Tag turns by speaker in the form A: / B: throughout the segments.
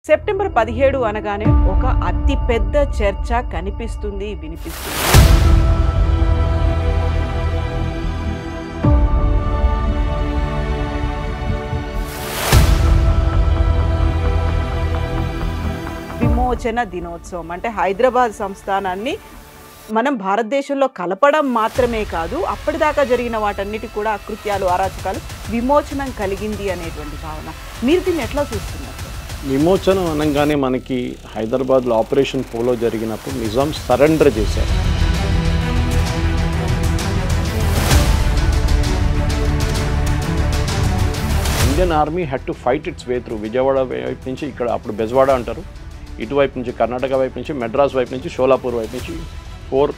A: September 17 అనగానే ఒక అతి పెద్ద చర్చ కనిపిస్తుంది వినిపిస్తుంది. విమోచన దినోత్సవం అంటే హైదరాబాద్ సంస్థానాన్ని మనం భారతదేశంలో కలపడం మాత్రమే కాదు, అప్పటిదాకా జరిగిన వాటన్నిటి కూడా అకృత్యాలు అరాచకాలు విమోచనం కలిగింది అనేటువంటి భావన. మీరు దీన్ని ఎట్లా చూస్తున్నారు?
B: విమోచనం అనగానే మనకి హైదరాబాద్లో ఆపరేషన్ పోలో జరిగినప్పుడు నిజాం సరెండర్ చేశారు. Indian army had to fight it's way through. Vijayawada వైపు నుంచి ఇక్కడ అప్పుడు బెజవాడ అంటారు, ఇటువైపు నుంచి కర్ణాటక వైపు నుంచి, మెడ్రాస్ వైపు నుంచి, షోలాపూర్ వైపు నుంచి 4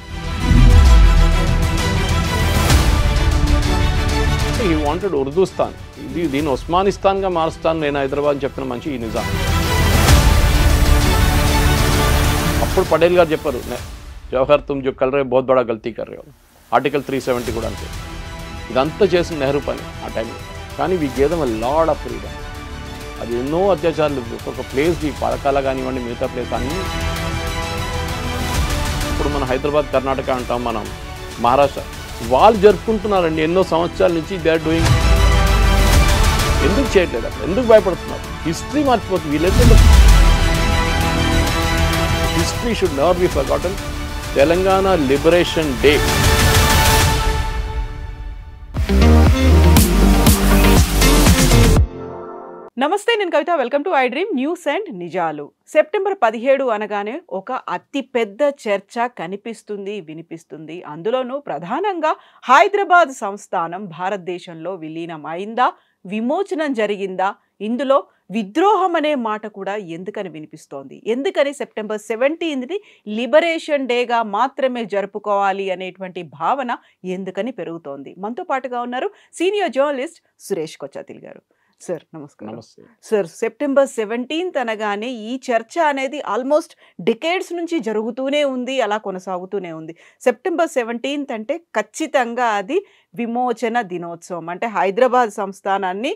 B: హీ వాంటెడ్ ఉర్దూస్తాన్. దీన్ని ఉస్మానిస్తాన్గా మారుస్తాను నేను హైదరాబాద్ అని చెప్పిన మంచి ఈ నిజాం. అప్పుడు పటేల్ గారు చెప్పారు, జవహర్ తుమ్ జో కల్ రే బహుత్ బడా గల్తీ కర్ రే. ఆర్టికల్ 370 కూడా అంతే. ఇదంతా చేసిన నెహ్రూ పని ఆ టైంలో. కానీ we gave them a lot of freedom. అది ఎన్నో అత్యాచారాలు, ఒక్కొక్క ప్లేస్ ఈ పథకాల కానివ్వండి, మిగతా ప్లేస్ కానీ. ఇప్పుడు మన హైదరాబాద్ కర్ణాటక అంటాం, మనం మహారాష్ట్ర, వాళ్ళు జరుపుకుంటున్నారండి ఎన్నో సంవత్సరాల నుంచి. They are doing. ఎందుకు చేయట్లేదు అక్కడ? ఎందుకు భయపడుతున్నారు? హిస్టరీ మర్చిపోతుంది వీళ్ళైతే. History should never be forgotten. Telangana liberation day
A: నమస్తే, నేను Kavitha. Welcome to I dream news and నిజాలు. సెప్టెంబర్ 17 అనగానే ఒక అతి పెద్ద చర్చ కనిపిస్తుంది వినిపిస్తుంది. అందులోనూ ప్రధానంగా హైదరాబాద్ సంస్థానం భారతదేశంలో విలీనం అయిందా, విమోచనం జరిగిందా, ఇందులో విద్రోహం అనే మాట కూడా ఎందుకని వినిపిస్తోంది? ఎందుకని సెప్టెంబర్ 17ని లిబరేషన్ డేగా మాత్రమే జరుపుకోవాలి అనేటువంటి భావన ఎందుకని పెరుగుతోంది? మనతో పాటుగా ఉన్నారు సీనియర్ జర్నలిస్ట్ సురేష్ కొచ్చాతిల్ గారు. సార్ నమస్కారం.
B: నమస్తే
A: సార్, సెప్టెంబర్ 17 అనగానే ఈ చర్చ అనేది ఆల్మోస్ట్ డికేడ్స్ నుంచి జరుగుతూనే ఉంది, అలా కొనసాగుతూనే ఉంది. సెప్టెంబర్ 17 అంటే ఖచ్చితంగా అది విమోచన దినోత్సవం. అంటే హైదరాబాద్ సంస్థానాన్ని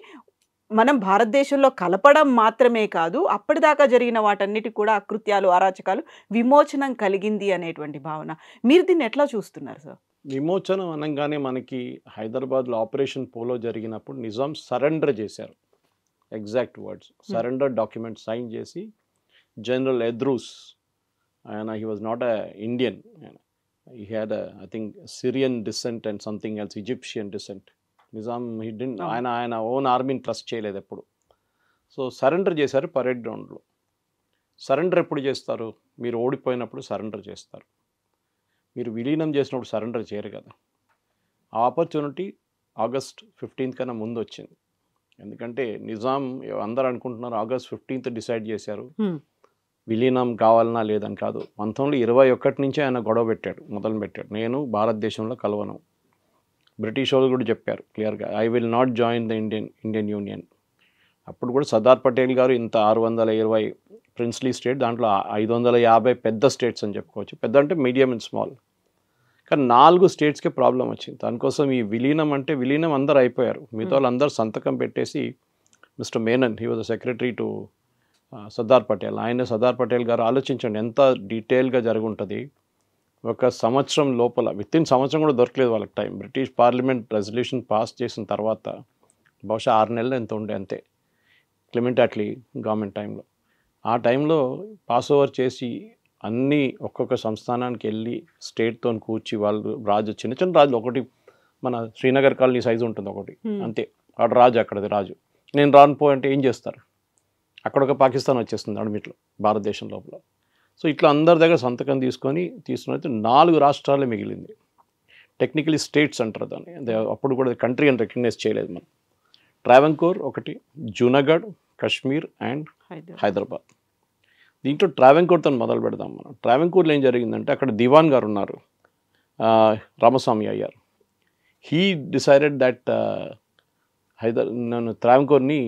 A: మనం భారతదేశంలో కలపడం మాత్రమే కాదు, అప్పటిదాకా జరిగిన వాటన్నిటి కూడా అకృత్యాలు అరాచకాలు విమోచనం కలిగింది అనేటువంటి భావన. మీరు దీన్ని ఎట్లా చూస్తున్నారు సార్?
B: విమోచనం అనగానే మనకి హైదరాబాద్లో ఆపరేషన్ పోలో జరిగినప్పుడు నిజాం సరెండర్ చేశారు. Exact words surrender document sign చేసి, జనరల్ ఎద్రూస్, ఆయన he was not a Indian, he had I think Syrian descent and something else, Egyptian descent. Nizam ఆయన ఓన్ ఆర్మీని ట్రస్ట్ చేయలేదు ఎప్పుడు. సో సరెండర్ చేశారు పరేడ్ గ్రౌండ్లో. సరెండర్ ఎప్పుడు చేస్తారు? మీరు ఓడిపోయినప్పుడు సరెండర్ చేస్తారు. మీరు విలీనం చేసినప్పుడు సరెండర్ చేయరు కదా. ఆ ఆపర్చునిటీ ఆగస్ట్ 15 కన్నా ముందు వచ్చింది. ఎందుకంటే నిజాం, అందరూ అనుకుంటున్నారు ఆగస్ట్ 15 డిసైడ్ చేశారు విలీనం కావాలన్నా లేదని. కాదు, 1921 నుంచే ఆయన గొడవ మొదలు పెట్టాడు. నేను భారతదేశంలో కలవను. బ్రిటిష్ వాళ్ళు కూడా చెప్పారు క్లియర్గా, I will not join the Indian union. అప్పుడు కూడా సర్దార్ పటేల్ గారు ఇంత 620 ప్రిన్స్లీ స్టేట్, దాంట్లో 550 పెద్ద స్టేట్స్ అని చెప్పుకోవచ్చు. పెద్ద అంటే మీడియం అండ్ స్మాల్. కానీ 4 స్టేట్స్కే ప్రాబ్లం వచ్చింది. దానికోసం ఈ విలీనం అంటే విలీనం అందరూ అయిపోయారు. మిగతా వాళ్ళందరూ సంతకం పెట్టేసి, mister Menon, he was secretary to Sardar Patel. Sardar Patel గారు ఆలోచించండి ఎంత డీటెయిల్గా జరుగుంటుంది. ఒక సంవత్సరం లోపల, వితిన్ సంవత్సరం కూడా దొరకలేదు వాళ్ళకి time. British parliament resolution pass చేసిన తర్వాత బహుశా 6 నెలలు ఎంత ఉండే అంతే, క్లెమెంట్ అట్లీ గవర్నమెంట్ టైంలో. ఆ టైంలో పాస్ ఓవర్ చేసి అన్నీ ఒక్కొక్క సంస్థానానికి వెళ్ళి స్టేట్తో కూర్చి వాళ్ళు రాజు, చిన్న చిన్న రాజులు, ఒకటి మన శ్రీనగర్ కాలనీ సైజు ఉంటుంది ఒకటి అంతే, వాడు రాజు, అక్కడది రాజు. నేను రానుపోయంటే ఏం చేస్తారు? అక్కడ ఒక పాకిస్తాన్ వచ్చేస్తుంది అడమిట్లో భారతదేశం లోపల. సో ఇట్లా అందరి దగ్గర సంతకం తీసుకొని 4 రాష్ట్రాలే మిగిలింది. టెక్నికలీ స్టేట్స్ అంటారు దాన్ని. అప్పుడు కూడా కంట్రీ అని రికగ్నైజ్ చేయలేదు మనం. ట్రావెన్కోర్ ఒకటి, జూనాగఢ్, కశ్మీర్ అండ్ హైదరాబాద్. దీంట్లో ట్రావెన్కోర్తో మొదలు పెడదాం మనం. ట్రావెన్కోర్లో ఏం జరిగిందంటే, అక్కడ దివాన్ గారు ఉన్నారు, రామస్వామి అయ్యారు. హీ డిసైడెడ్ దట్ నేను ట్రావెన్కోర్ని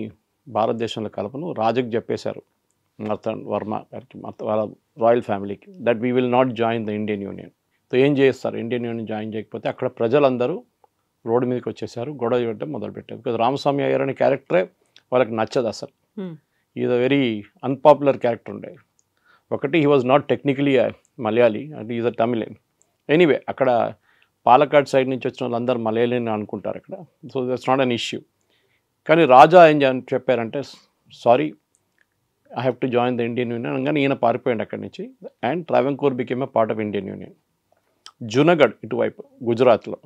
B: భారతదేశంలో కలపను, రాజుకి చెప్పేశారు మార్తాండ్ వర్మ గారికి, వాళ్ళ రాయల్ ఫ్యామిలీకి, that we will not join the Indian union. So ఏం చేస్తారు, ఇండియన్ యూనియన్ జాయిన్ చేయకపోతే అక్కడ ప్రజలందరూ రోడ్డు మీదకి వచ్చేసారు, గొడవ చేయడం మొదలుపెట్టారు. బికాజ్ రామస్వామి అయ్యారు అనే క్యారెక్టరే వాళ్ళకి నచ్చదు అసలు. Is a very unpopular character ఉండే. ఒకటి he was not technically Malayali అంటే ఈజ్ అ తమిళన్. ఎనీవే అక్కడ పాలకాడ్ సైడ్ నుంచి వచ్చిన వాళ్ళందరూ మలయాళీ అనుకుంటారు అక్కడ. So that's not an issue. కానీ రాజా ఏం చెప్పారంటే sorry I have to join the Indian Union అనగానే ఈయన పారిపోయాడు అక్కడి నుంచి. And Travancore became a part of Indian Union. Junagadh ఇటువైపు గుజరాత్లో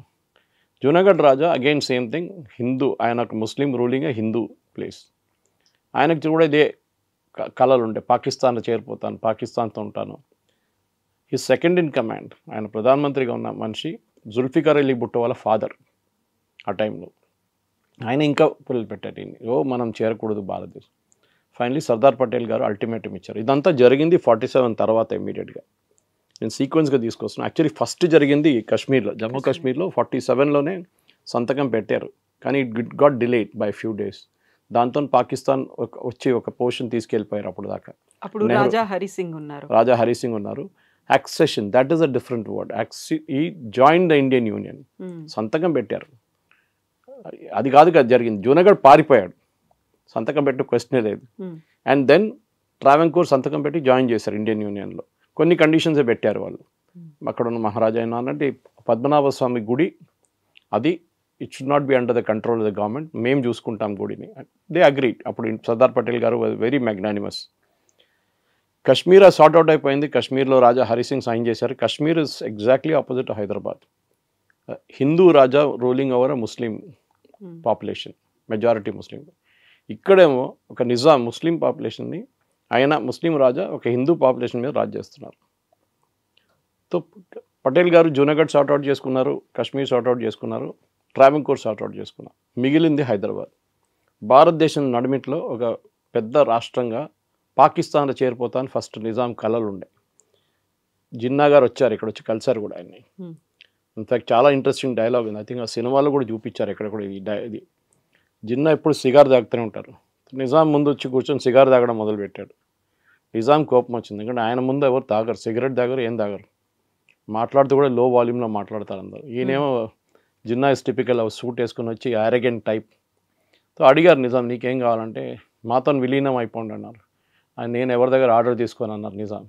B: జునగఢ్ రాజా అగైన్ సేమ్ థింగ్, హిందూ, ఆయన ఒక ముస్లిం రూలింగ్ హిందూ ప్లేస్. ఆయనకు కూడా ఇదే కళలు ఉండే, పాకిస్తాన్లో చేరిపోతాను, పాకిస్తాన్తో ఉంటాను. హిస్ సెకండ్ ఇన్ కమాండ్, ఆయన ప్రధానమంత్రిగా ఉన్న మనిషి జుల్ఫికర్ అలీ భుట్టో వాళ్ళ ఫాదర్ ఆ టైంలో. ఆయన ఇంకా పిల్లలు పెట్టాడు, మనం చేరకూడదు భారతదేశం. ఫైనలీ సర్దార్ పటేల్ గారు అల్టిమేటం ఇచ్చారు. ఇదంతా జరిగింది 47 తర్వాత ఇమీడియట్గా. నేను సీక్వెన్స్గా తీసుకొస్తున్నాను. యాక్చువల్లీ ఫస్ట్ జరిగింది కాశ్మీర్లో, జమ్మూ కాశ్మీర్లో 47లోనే సంతకం పెట్టారు. కానీ it got delayed by few days. దాంతో పాకిస్తాన్ వచ్చి ఒక పోర్షన్ తీసుకెళ్ళిపోయారు అప్పుడు దాకా.
A: అప్పుడు రాజా హరి సింగ్ ఉన్నారు. Accession, that is a different word. ఈ జాయిన్ ద ఇండియన్ యూనియన్, సంతకం పెట్టారు. అది కాదు కదా జరిగింది. జూనగఢ్ పారిపోయాడు, సంతకం పెట్టే క్వశ్చనే లేదు. అండ్ దెన్ ట్రావెంకోర్ సంతకం పెట్టి జాయిన్ చేశారు ఇండియన్ యూనియన్లో. కొన్ని కండిషన్సే పెట్టారు వాళ్ళు. అక్కడ ఉన్న మహారాజా అయినా అంటే పద్మనాభ స్వామి గుడి, అది it should not be under the control of the government, మేము చూసుకుంటాం గుడిని. They agree. అప్పుడు సర్దార్ పటేల్ గారు very magnanimous. Kashmir sort out అయిపోయింది. కశ్మీర్లో రాజా హరిసింగ్ సైన్ చేశారు. Kashmir is exactly opposite Hyderabad. Hindu రాజా ruling over Muslim population, majority Muslim. ఇక్కడేమో ఒక నిజాం ముస్లిం పాపులేషన్ని, ఆయన ముస్లిం రాజా ఒక హిందూ పాపులేషన్ మీద రాజ్ చేస్తున్నారు. సో పటేల్ గారు జూనగఢ్ సార్ట్అవుట్ చేసుకున్నారు, కశ్మీర్ సార్ట్అవుట్ చేసుకున్నారు, ట్రావెంకోర్ సార్ట్అవుట్ చేసుకున్నారు. మిగిలింది హైదరాబాద్. భారతదేశం నడిమిట్లో ఒక పెద్ద రాష్ట్రంగా పాకిస్తాన్లో చేరిపోతాను ఫస్ట్ నిజాం కళలు ఉండే. జిన్నా గారు వచ్చారు, ఇక్కడ వచ్చి కలిసారు కూడా ఆయన్ని. ఇన్ఫ్యాక్ట్ చాలా ఇంట్రెస్టింగ్ డైలాగ్ ఉంది. ఐ థింక్ ఆ సినిమాలో కూడా చూపించారు ఎక్కడ కూడా ఇది. జిన్నా ఎప్పుడు సిగార్ తాగుతూనే ఉంటారు. నిజాం ముందు వచ్చి కూర్చొని సిగార్ తాగడం మొదలుపెట్టాడు. నిజాం కోపం వచ్చింది, ఎందుకంటే ఆయన ముందు ఎవరు తాగరు, సిగరెట్ తాగరు, ఏం తాగరు. మాట్లాడుతూ కూడా లో వాల్యూమ్లో మాట్లాడతారు అందరు. ఈయనేమో జిన్నా ఇస్ టిపికల్ సూట్ వేసుకుని వచ్చి ఆరోగెంట్ టైప్. సో అడిగారు నిజాం, నీకేం కావాలంటే మాతో విలీనం అయిపోండి అన్నారు. నేను ఎవరి దగ్గర ఆర్డర్ తీసుకొని అన్నారు నిజాం.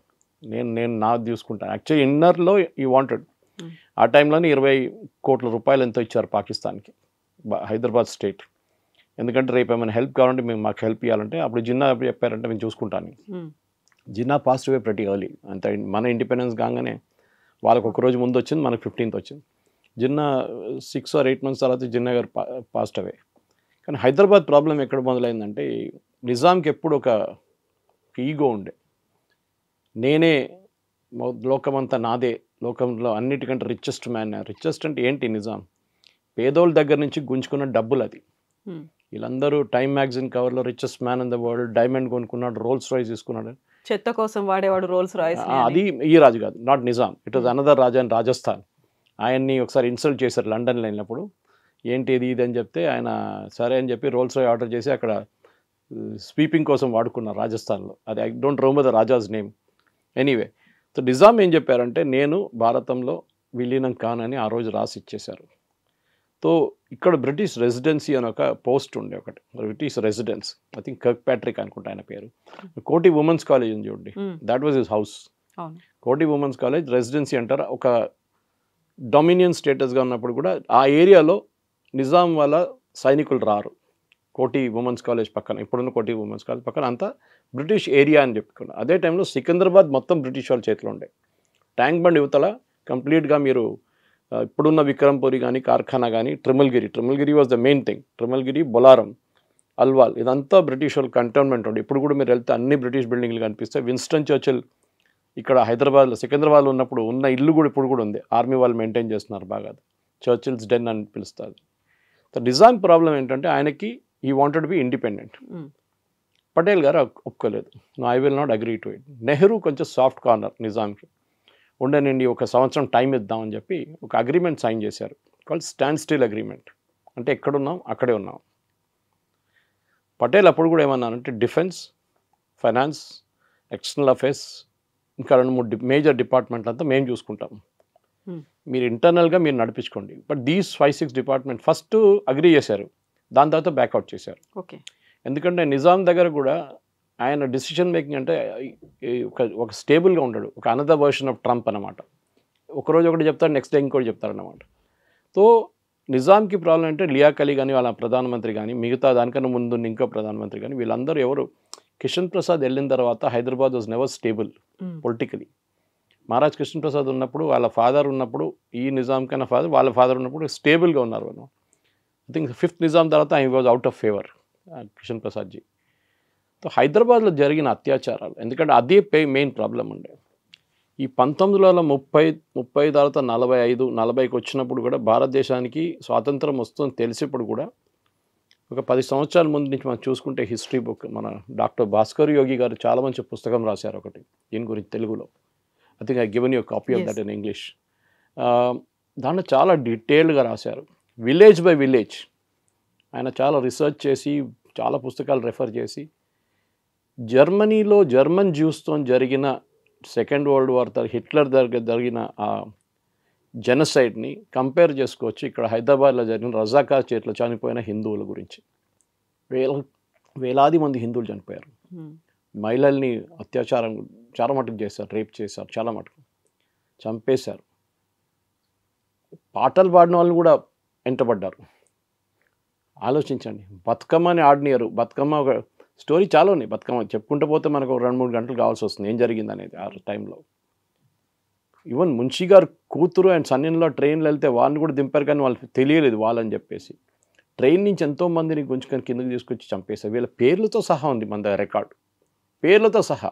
A: నేను నాది తీసుకుంటాను. యాక్చువల్లీ ఇన్నర్లో ఈ వాంటెడ్. ఆ టైంలోనే 20 కోట్ల రూపాయలు ఎంతో ఇచ్చారు పాకిస్తాన్కి, హైదరాబాద్ స్టేట్. ఎందుకంటే రేపు ఏమైనా హెల్ప్ కావాలంటే మేము మాకు హెల్ప్ ఇవ్వాలంటే అప్పుడు జిన్నా చెప్పారంటే మేము చూసుకుంటాను. జిన్నా పాస్ట్ అవే ప్రతి ఎర్లీ. అంత మన ఇండిపెండెన్స్ కాగానే వాళ్ళకు ఒక రోజు ముందు వచ్చింది, మనకు 15th వచ్చింది. జిన్నా 6 or 8 months తర్వాత జిన్నా గారు పాస్ట్ అవే. కానీ హైదరాబాద్ ప్రాబ్లం ఎక్కడ మొదలైందంటే నిజాంకి ఎప్పుడు ఒక ఈగో ఉండే. నేనే లోకమంతా నాదే, లోకంలో అన్నిటికంటే రిచెస్ట్ మ్యాన్. రిచెస్ట్ అంటే ఏంటి? నిజాం పేదోళ్ళ దగ్గర నుంచి గుంజుకున్న డబ్బులు అది. వీళ్ళందరూ టైమ్ మ్యాగజైన్ కవర్లో richest man in the world, diamond కొనుక్కున్నాడు, రోల్స్ రాయ్స్ తీసుకున్నాడు. చెత్త కోసం వాడేవాడు రోల్స్ రాయ్స్.
B: అది ఈ రాజు కాదు, not Nizam. It was another Raja in Rajasthan. ఆయన్ని ఒకసారి ఇన్సల్ట్ చేశారు లండన్లో వెళ్ళినప్పుడు. ఏంటి ఇది అని చెప్తే ఆయన సరే అని చెప్పి రోల్స్ రాయ్ ఆర్డర్ చేసి అక్కడ స్వీపింగ్ కోసం వాడుకున్నారు రాజస్థాన్లో. అది I don't remember the raja's name. Anyway, so Nizam ఏం చెప్పారంటే నేను భారతంలో విలీనం కానని ఆ రోజు రాసి ఇచ్చేశారు. సో ఇక్కడ బ్రిటిష్ రెసిడెన్సీ అని ఒక పోస్ట్ ఉండే, ఒకటి British residence, I think Kirk Patrick అనుకుంటా ఆయన పేరు. కోటి ఉమెన్స్ కాలేజ్ ఉంది చూడండి, దాట్ వాజ్ హిస్ హౌస్. కోటి ఉమెన్స్ కాలేజ్ రెసిడెన్సీ అంటారు. ఒక డొమినియన్ స్టేటస్గా ఉన్నప్పుడు కూడా ఆ ఏరియాలో నిజాం వాళ్ళ సైనికులు రారు. కోటి ఉమెన్స్ కాలేజ్ పక్కన, ఇప్పుడున్న కోటి ఉమెన్స్ కాలేజ్ పక్కన అంతా బ్రిటిష్ ఏరియా అని చెప్పుకున్నారు. అదే టైంలో సికింద్రాబాద్ మొత్తం బ్రిటిష్ వాళ్ళ చేతిలో ఉండే. ట్యాంక్ బండ్ యువతల కంప్లీట్గా మీరు ఇప్పుడున్న విక్రమ్పురి కానీ కార్ఖానా కానీ Trimulgherry was the main thing. Trimulgherry, Bolarum, Alwal ఇదంతా బ్రిటిష్ వాళ్ళ కంటోన్మెంట్ ఉండే. ఇప్పుడు కూడా మీరు వెళ్తే అన్ని బ్రిటిష్ బిల్డింగ్లు కనిపిస్తాయి. విన్స్టన్ చర్చిల్ ఇక్కడ హైదరాబాద్లో సికింద్రాబాద్లో ఉన్నప్పుడు ఉన్న ఇల్లు కూడా ఇప్పుడు కూడా ఉంది. ఆర్మీ వాళ్ళు మెయింటైన్ చేస్తున్నారు బాగా. చర్చిల్స్ డెన్ అని పిలుస్తారు. సో నిజాం ప్రాబ్లం ఏంటంటే ఆయనకి ఈ wanted be independent. Patel garu ఒప్పుకోలేదు. No, I will not agree to it. Nehru కొంచెం సాఫ్ట్ కార్నర్ నిజాంకి. ఉండనండి, 1 సంవత్సరం టైం ఇద్దామని చెప్పి ఒక అగ్రిమెంట్ సైన్ చేశారు, కాల్డ్ స్టాండ్ స్టిల్ అగ్రిమెంట్. అంటే ఎక్కడున్నాం అక్కడే ఉన్నాం. పటేల్ అప్పుడు కూడా ఏమన్నానంటే డిఫెన్స్, ఫైనాన్స్, ఎక్స్టర్నల్ అఫేర్స్, ఇంకా 2-3 మేజర్ డిపార్ట్మెంట్లు అంతా మేము చూసుకుంటాం, మీరు ఇంటర్నల్గా మీరు నడిపించుకోండి. But these 5-6 department first agree చేశారు, దాని తర్వాత బ్యాక్అవుట్ చేశారు.
A: ఓకే.
B: ఎందుకంటే నిజాం దగ్గర కూడా ఆయన డిసిషన్ మేకింగ్ అంటే ఒక స్టేబుల్గా ఉంటాడు, ఒక అనదర్ వర్షన్ ఆఫ్ ట్రంప్ అనమాట. ఒకరోజు ఒకటి చెప్తాడు, నెక్స్ట్ డే ఇంకోటి చెప్తారన్నమాట. సో నిజాంకి ప్రాబ్లం అంటే లియాఖత్ అలీ కానీ వాళ్ళ ప్రధానమంత్రి కానీ, మిగతా దానికన్నా ముందు ఇంకో ప్రధానమంత్రి కానీ, వీళ్ళందరూ ఎవరు, కిషన్ ప్రసాద్ వెళ్ళిన తర్వాత Hyderabad was never stable politically. Maharaj Krishna Prasad ఉన్నప్పుడు, వాళ్ళ ఫాదర్ ఉన్నప్పుడు, ఈ నిజాం కన్నా ఫాదర్, వాళ్ళ ఫాదర్ ఉన్నప్పుడు స్టేబుల్గా ఉన్నారు. ఐ థింక్ 5th నిజాం తర్వాత I was out of favour Kishan Prasad ji. So హైదరాబాద్లో జరిగిన అత్యాచారాలు, ఎందుకంటే అదే మెయిన్ ప్రాబ్లం ఉండే. ఈ 1930 తర్వాత 45, 40కి వచ్చినప్పుడు కూడా భారతదేశానికి స్వాతంత్రం వస్తుందని తెలిసినప్పుడు కూడా ఒక 10 సంవత్సరాల ముందు నుంచి మనం చూసుకుంటే హిస్టరీ బుక్, మన డాక్టర్ భాస్కర్ యోగి గారు చాలా మంచి పుస్తకం రాశారు ఒకటి దీని గురించి తెలుగులో. I think I given you copy of that in English. దాంట్లో చాలా డీటెయిల్డ్గా రాశారు, విలేజ్ బై విలేజ్. ఆయన చాలా రీసెర్చ్ చేసి, చాలా పుస్తకాలు రెఫర్ చేసి, జర్మనీలో జర్మన్ జ్యూస్తో జరిగిన సెకండ్ వరల్డ్ వార్ హిట్లర్ దగ్గర జరిగిన ఆ జెనసైడ్ని కంపేర్ చేసుకోవచ్చు ఇక్కడ హైదరాబాద్లో జరిగిన రజాకార్ చేతిలో చనిపోయిన హిందువుల గురించి. వేలాది మంది హిందువులు చనిపోయారు. మహిళల్ని అత్యాచారం చాలా మటుకు చేశారు, రేప్ చేశారు, చాలా మటుకు చంపేశారు. పాటలు పాడిన వాళ్ళు కూడా వెంటబడ్డారు. ఆలోచించండి, బతుకమ్మని ఆడినారు. బతుకమ్మ ఒక స్టోరీ చాలా ఉన్నాయి. బతుకమ్మ చెప్పుకుంటూ పోతే మనకు 2-3 గంటలు కావాల్సి వస్తుంది ఏం జరిగింది అనేది ఆ టైంలో. ఈవెన్ మున్షి గారు కూతురు అండ్ సన్నిలో ట్రైన్లో వెళ్తే వాళ్ళని కూడా దింపారు, కానీ వాళ్ళకి తెలియలేదు వాళ్ళని చెప్పేసి. ట్రైన్ నుంచి ఎంతోమందిని గుంజుకొని కిందకి తీసుకొచ్చి చంపేశారు. వీళ్ళ పేర్లతో సహా ఉంది మన దగ్గర రికార్డు, పేర్లతో సహా.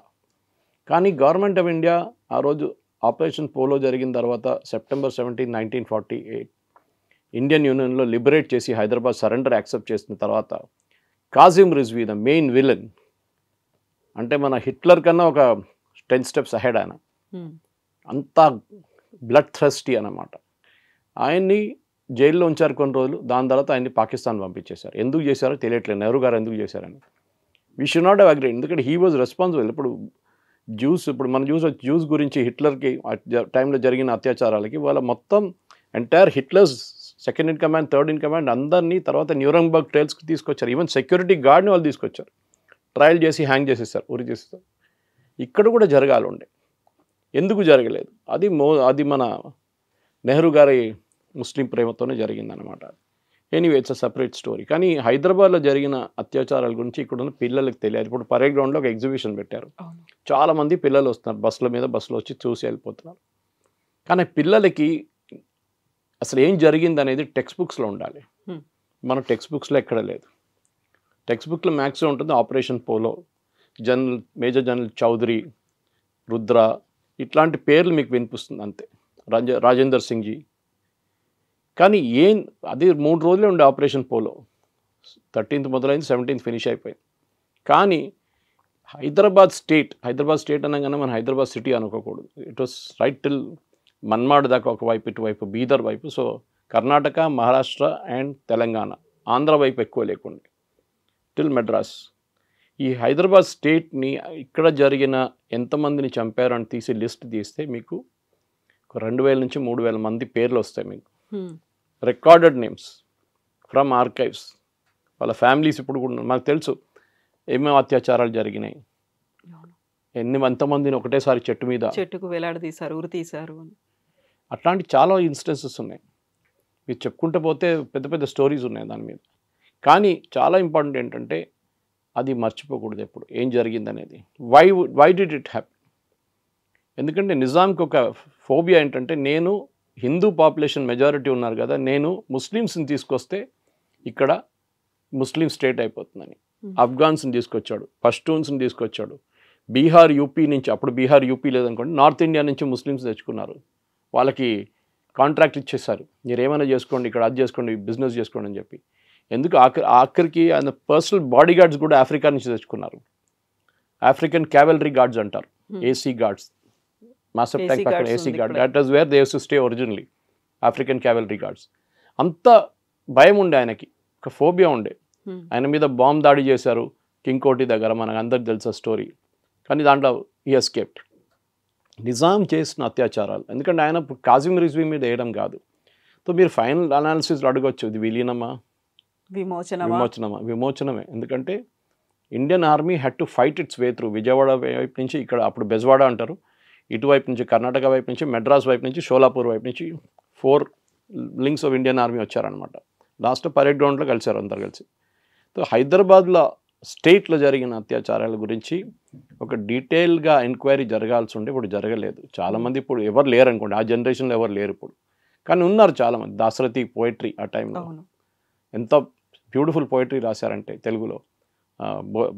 B: కానీ గవర్నమెంట్ ఆఫ్ ఇండియా ఆ రోజు ఆపరేషన్ పోలో జరిగిన తర్వాత సెప్టెంబర్ 17, 1948 ఇండియన్ యూనియన్లో లిబరేట్ చేసి హైదరాబాద్ సరెండర్ యాక్సెప్ట్ చేసిన తర్వాత కాజిం రిజ్వీ ద మెయిన్ విలన్, అంటే మన హిట్లర్ కన్నా ఒక 10 steps అహెడ్ ఆయన, అంతా బ్లడ్ థ్రస్టీ అన్నమాట. ఆయన్ని జైల్లో ఉంచారు కొన్ని రోజులు. దాని తర్వాత ఆయన్ని పాకిస్తాన్ పంపించేశారు. ఎందుకు చేశారో తెలియట్లేదు, నెహ్రూ గారు ఎందుకు చేశారని. We should not have agreed, ఎందుకంటే హీ వాజ్ రెస్పాన్సిబుల్. ఇప్పుడు ఇప్పుడు మన జ్యూస్ గురించి హిట్లర్కి టైంలో జరిగిన అత్యాచారాలకి వాళ్ళ మొత్తం entire Hitlers second in command, third in command అందరినీ తర్వాత న్యూరంబర్గ్ ట్రయల్స్కి తీసుకొచ్చారు. ఈవెన్ సెక్యూరిటీ గార్డ్ని వాళ్ళు తీసుకొచ్చారు, ట్రయల్ చేసి హ్యాంగ్ చేసేస్తారు, ఉరి చేసేస్తారు. ఇక్కడ కూడా జరగాలి ఉండే, ఎందుకు జరగలేదు? అది మన నెహ్రూ గారి ముస్లిం ప్రేమతోనే జరిగిందనమాట. Anyway it's a separate story. కానీ హైదరాబాద్లో జరిగిన అత్యాచారాల గురించి ఇక్కడ ఉన్న పిల్లలకి తెలియాలి. ఇప్పుడు పరేడ్ గ్రౌండ్లో ఒక ఎగ్జిబిషన్ పెట్టారు, చాలామంది పిల్లలు వస్తున్నారు, బస్సులో వచ్చి చూసి వెళ్ళిపోతున్నారు. కానీ పిల్లలకి అసలు ఏం జరిగింది అనేది టెక్స్ట్ బుక్స్లో ఉండాలి. మన టెక్స్ట్ బుక్స్లో ఎక్కడ లేదు. టెక్స్ట్ బుక్లో మ్యాక్సిమం ఉంటుంది operation polo, major general Choudhury, Rudra, ఇట్లాంటి పేర్లు మీకు వినిపిస్తుంది అంతే, రాజేందర్ సింగ్ జీ. కానీ అది 3 రోజులే ఉండే ఆపరేషన్ పోలో. 13th మొదలైంది, 17th ఫినిష్ అయిపోయింది. కానీ హైదరాబాద్ స్టేట్ అనగానే మన హైదరాబాద్ సిటీ అనుకోకూడదు. It was right till Manmad దాకా ఒకవైపు, ఇటువైపు బీదర్ వైపు. సో కర్ణాటక, మహారాష్ట్ర అండ్ తెలంగాణ, ఆంధ్ర వైపు ఎక్కువ లేకుండా టిల్ మెడ్రాస్. ఈ హైదరాబాద్ స్టేట్ని ఇక్కడ జరిగిన ఎంతమందిని చంపారు అని తీసి లిస్ట్ తీస్తే మీకు 2000 నుంచి 3000 మంది పేర్లు వస్తాయి మీకు, రికార్డెడ్ నేమ్స్ ఫ్రమ్ ఆర్కైవ్స్. వాళ్ళ ఫ్యామిలీస్ ఇప్పుడు కూడా మనకు తెలుసు ఏమేమి అత్యాచారాలు జరిగినాయి, ఎంతమందిని ఒకటేసారి చెట్టుకు
A: వేలాడదీశారు, ఉరి తీశారు.
B: అట్లాంటి చాలా ఇన్స్టెన్సెస్ ఉన్నాయి. మీరు చెప్పుకుంటూ పోతే పెద్ద పెద్ద స్టోరీస్ ఉన్నాయి దాని మీద. కానీ చాలా ఇంపార్టెంట్ ఏంటంటే అది మర్చిపోకూడదు ఎప్పుడు ఏం జరిగింది అనేది. Why did it happen? ఎందుకంటే నిజాంకి ఒక ఫోబియా ఏంటంటే, నేను హిందూ పాపులేషన్ మెజారిటీ ఉన్నారు కదా, నేను ముస్లిమ్స్ని తీసుకొస్తే ఇక్కడ ముస్లిం స్టేట్ అయిపోతుందని. ఆఫ్ఘాన్స్ని తీసుకొచ్చాడు, పష్టూన్స్ని తీసుకొచ్చాడు, బీహార్ యూపీ నుంచి, అప్పుడు బీహార్ యూపీ లేదనుకోండి, నార్త్ ఇండియా నుంచి ముస్లిమ్స్ తెచ్చుకున్నారు. వాళ్ళకి కాంట్రాక్ట్ ఇచ్చేసారు, మీరు ఏమైనా చేసుకోండి, ఇక్కడ అది చేసుకోండి, బిజినెస్ చేసుకోండి అని చెప్పి. ఎందుకు ఆఖరికి ఆయన పర్సనల్ బాడీ గార్డ్స్ కూడా ఆఫ్రికా నుంచి తెచ్చుకున్నారు. ఆఫ్రికన్ క్యావెలరీ గార్డ్స్ అంటారు, ఏసీ గార్డ్స్. మాసప్ ట్యాంక్ పక్కన AC guard, that is where they use to stay originally, African cavalry guards. అంత భయం ఉండే ఆయనకి, ఒక ఫోబియా ఉండే. ఆయన మీద బాంబ్ దాడి చేశారు కింగ్కోటి దగ్గర, మనకు అందరికి తెలుసా స్టోరీ. కానీ దాంట్లో ఈ ఎస్కేప్డ్. నిజాం చేసిన అత్యాచారాలు, ఎందుకంటే ఆయన కాజిం రిజ్వీ మీద వేయడం కాదు. సో మీరు ఫైనల్ అనాలిసిస్ అడగొచ్చు, ఇది విలీనమా, విమోచనమే. ఎందుకంటే Indian army had to fight it's way through. Vijayawada వైపు నుంచి ఇక్కడ అప్పుడు బెజవాడ అంటారు, ఇటువైపు నుంచి కర్ణాటక వైపు నుంచి, మెడ్రాస్ వైపు నుంచి, షోలాపూర్ వైపు నుంచి 4 లింక్స్ ఆఫ్ ఇండియన్ ఆర్మీ వచ్చారనమాట. లాస్ట్ పరేడ్ గ్రౌండ్లో కలిశారు అందరు కలిసి. సో హైదరాబాద్లో స్టేట్లో జరిగిన అత్యాచారాల గురించి ఒక డీటెయిల్గా ఎంక్వైరీ జరగాల్సి ఉంటే ఇప్పుడు జరగలేదు. చాలామంది ఇప్పుడు ఎవరు లేరు అనుకోండి, ఆ జనరేషన్లో ఎవరు లేరు ఇప్పుడు, కానీ ఉన్నారు చాలామంది. దాశరథి పోయిటరీ ఆ టైంలో ఎంత బ్యూటిఫుల్ పోయిటరీ రాశారంటే తెలుగులో,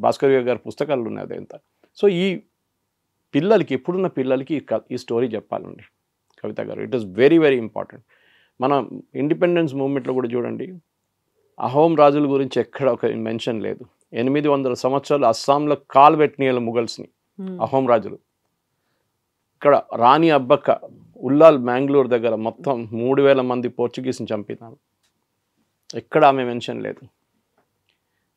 B: భాస్కర్ గారి పుస్తకాలు ఉన్నాయి అదంతా. సో ఈ పిల్లలకి, ఇప్పుడున్న పిల్లలకి ఈ స్టోరీ చెప్పాలండి కవిత గారు. It is very very important. మన ఇండిపెండెన్స్ మూవ్మెంట్లో కూడా చూడండి, అహోం రాజుల గురించి ఎక్కడ ఒక మెన్షన్ లేదు. 800 సంవత్సరాలు అస్సాంలో కాలు పెట్టిన ముగల్స్ని అహోం రాజులు. ఇక్కడ రాణి అబ్బక్క ఉల్లాల్ మ్యాంగ్లూర్ దగ్గర మొత్తం 3000 మంది పోర్చుగీస్ని చంపినాను, ఎక్కడ ఆమె మెన్షన్ లేదు.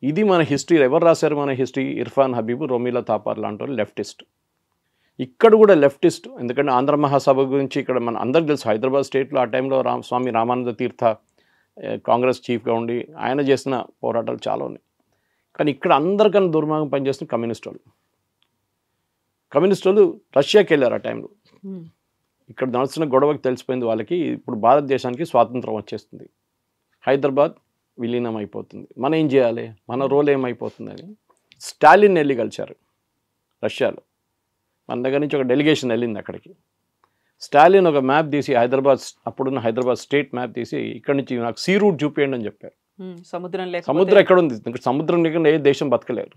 B: ఇది మన హిస్టరీ. ఎవరు రాశారు మన హిస్టరీ? ఇర్ఫాన్ హబీబు, రొమీలా థాపర్ లాంటి వాళ్ళు లెఫ్టిస్ట్. ఇక్కడ కూడా లెఫ్టిస్ట్, ఎందుకంటే ఆంధ్ర మహాసభ గురించి ఇక్కడ మన అందరికి తెలుసు. హైదరాబాద్ స్టేట్లో ఆ టైంలో స్వామి రామానంద తీర్థ కాంగ్రెస్ చీఫ్గా ఉండి ఆయన చేసిన పోరాటాలు చాలా ఉన్నాయి. కానీ ఇక్కడ అందరికన్నా దుర్మార్గం పనిచేస్తున్న కమ్యూనిస్ట్ వాళ్ళు రష్యాకి వెళ్ళారు ఆ టైంలో. ఇక్కడ నడుస్తున్న గొడవకి తెలిసిపోయింది వాళ్ళకి, ఇప్పుడు భారతదేశానికి స్వాతంత్రం వచ్చేస్తుంది, హైదరాబాద్ విలీనం అయిపోతుంది, మనం ఏం చేయాలి, మన రోల్ ఏమైపోతుంది అని స్టాలిన్ వెళ్ళి కలిశారు రష్యాలో. మన దగ్గర నుంచి ఒక డెలిగేషన్ వెళ్ళింది అక్కడికి. స్టాలిన్ ఒక మ్యాప్ తీసి హైదరాబాద్, అప్పుడున్న హైదరాబాద్ స్టేట్ మ్యాప్ తీసి ఇక్కడ నుంచి నాకు సీ రూట్ చూపించండి అని చెప్పారు. సముద్రం ఎక్కడ ఉంది? సముద్రం లేకుండా ఏ దేశం బతకలేరు.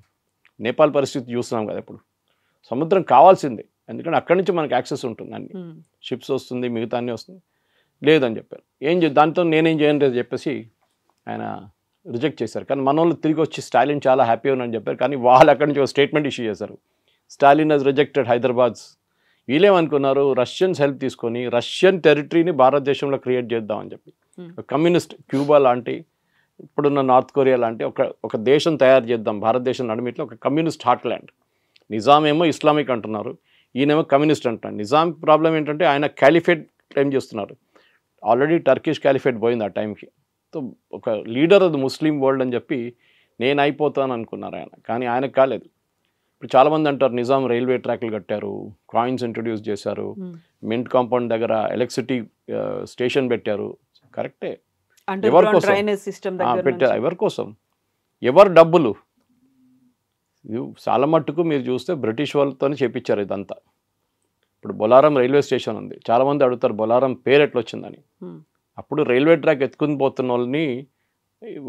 B: నేపాల్ పరిస్థితి చూస్తున్నాం కదా ఇప్పుడు. సముద్రం కావాల్సిందే, ఎందుకంటే అక్కడి నుంచి మనకు యాక్సెస్ ఉంటుంది, అన్ని షిప్స్ వస్తుంది, మిగతా అన్నీ వస్తుంది. లేదని చెప్పారు. దాంతో నేనేం చేయను చెప్పేసి ఆయన రిజెక్ట్ చేశారు. కానీ మన వాళ్ళు తిరిగి వచ్చి స్టాలిన్ చాలా హ్యాపీ ఉన్నారని చెప్పారు. కానీ వాళ్ళు అక్కడి నుంచి ఒక స్టేట్మెంట్ ఇష్యూ చేశారు, స్టాలిన్ హజ్ రిజెక్టెడ్ హైదరాబాద్స్. వీళ్ళేమనుకున్నారు, రష్యన్స్ హెల్ప్ తీసుకొని రష్యన్ టెరిటరీని భారతదేశంలో క్రియేట్ చేద్దామని చెప్పి, కమ్యూనిస్ట్ క్యూబా లాంటి, ఇప్పుడున్న నార్త్ కొరియా లాంటి ఒక దేశం తయారు చేద్దాం భారతదేశం నడిమిట్లో, ఒక కమ్యూనిస్ట్ హార్ట్లాండ్. నిజాం ఏమో ఇస్లామిక్ అంటున్నారు, ఈయనేమో కమ్యూనిస్ట్ అంటున్నారు. నిజాం ప్రాబ్లం ఏంటంటే ఆయన క్యాలిఫేట్ క్లెయిమ్ చేస్తున్నారు. ఆల్రెడీ టర్కిష్ క్యాలిఫేట్ పోయింది ఆ టైంకి. సో ఒక లీడర్ అది ముస్లిం వరల్డ్ అని చెప్పి నేను అయిపోతాను అనుకున్నారు ఆయన, కానీ ఆయనకు కాలేదు. ఇప్పుడు చాలామంది అంటారు నిజాం రైల్వే ట్రాక్లు కట్టారు, కాయిన్స్ ఇంట్రొడ్యూస్ చేశారు, మింట్ కాంపౌండ్ దగ్గర ఎలక్ట్రిసిటీ స్టేషన్ పెట్టారు. కరెక్టే, ఎవరి కోసం పెట్టారు? ఎవరి కోసం? ఎవరు డబ్బులు? చాలా మట్టుకు మీరు చూస్తే బ్రిటిష్ వాళ్ళతో చేపించారు ఇదంతా. ఇప్పుడు బొలారం రైల్వే స్టేషన్ ఉంది, చాలామంది అడుగుతారు బొలారం పేరు ఎట్లా వచ్చిందని. అప్పుడు రైల్వే ట్రాక్ ఎత్తుకుని పోతున్న వాళ్ళని,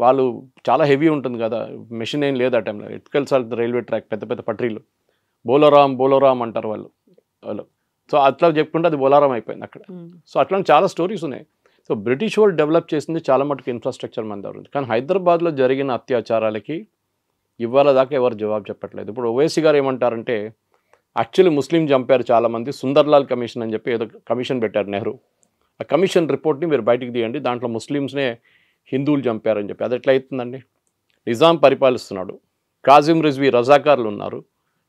B: వాళ్ళు చాలా హెవీ ఉంటుంది కదా, మెషిన్ ఏం లేదు ఆ టైంలో, ఎత్తుకెళ్ళాలి రైల్వే ట్రాక్, పెద్ద పెద్ద పట్రీలు, బోలోరామ్ అంటారు వాళ్ళు. సో అట్లా చెప్పుకుంటే అది బొలారం అయిపోయింది అక్కడ. సో అట్లాంటి చాలా స్టోరీస్ ఉన్నాయి. సో బ్రిటిష్ వాళ్ళు డెవలప్ చేసింది చాలా మటుకు ఇన్ఫ్రాస్ట్రక్చర్ మన దగ్గర ఉంది. కానీ హైదరాబాద్లో జరిగిన అత్యాచారాలకి ఇవాళ దాకా ఎవరు జవాబు చెప్పట్లేదు. ఇప్పుడు ఓవైసీ గారు ఏమంటారంటే, యాక్చువల్లీ ముస్లిం చంపారు చాలామంది, సుందర్లాల్ కమిషన్ అని చెప్పి ఏదో కమిషన్ పెట్టారు నెహ్రూ. ఆ కమిషన్ రిపోర్ట్ని మీరు బయటికి తీయండి, దాంట్లో ముస్లిమ్స్నే హిందువులు చంపారని చెప్పి. అది ఎట్లా అవుతుందండి? నిజాం పరిపాలిస్తున్నాడు, కాజిం రిజ్వీ రజాకార్లు ఉన్నారు,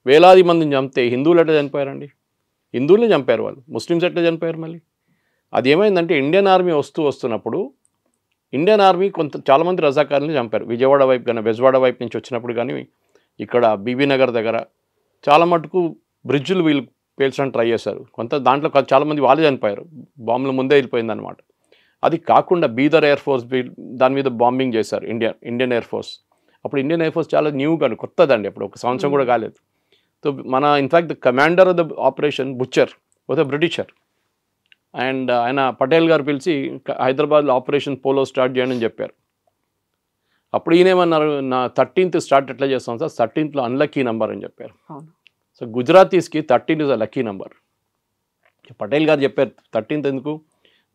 B: వేలాది మందిని చంపితే హిందువులు ఎట్లా చనిపోయారండి? హిందువులనే చంపారు వాళ్ళు, ముస్లిమ్స్ ఎట్లా చనిపోయారు మళ్ళీ? అది ఏమైందంటే ఇండియన్ ఆర్మీ వస్తున్నప్పుడు ఇండియన్ ఆర్మీ చాలామంది రజాకార్లని చంపారు. విజయవాడ వైపు కానీ బెజవాడ వైపు నుంచి వచ్చినప్పుడు కానీ ఇక్కడ బీబీ నగర్ దగ్గర చాలా మటుకు బ్రిడ్జులు వీళ్ళు పేల్చడానికి ట్రై చేశారు. దాంట్లో చాలామంది వాళ్ళే చనిపోయారు, బాంబులు ముందే వెళ్ళిపోయింది అనమాట. అది కాకుండా బీదర్ ఎయిర్ ఫోర్స్ దాని మీద బాంబింగ్ చేశారు ఇండియన్ ఎయిర్ ఫోర్స్. అప్పుడు ఇండియన్ ఎయిర్ ఫోర్స్ చాలా న్యూ కానీ కొత్తదండి, అప్పుడు ఒక సంవత్సరం కూడా కాలేదు. సో మన in fact the commander of the operation butcher was a Britisher, and ఆయన పటేల్ గారు పిలిచి హైదరాబాద్లో ఆపరేషన్ పోలో స్టార్ట్ చేయండి అని చెప్పారు. అప్పుడు ఈయనేమన్నారు, నా 13th స్టార్ట్ ఎట్లా చేస్తాం సార్, 13th అన్లక్కీ నెంబర్ అని చెప్పారు. సో గుజరాతీస్కి 13 is a lucky number. Patel గారు చెప్పారు 13th ఎందుకు,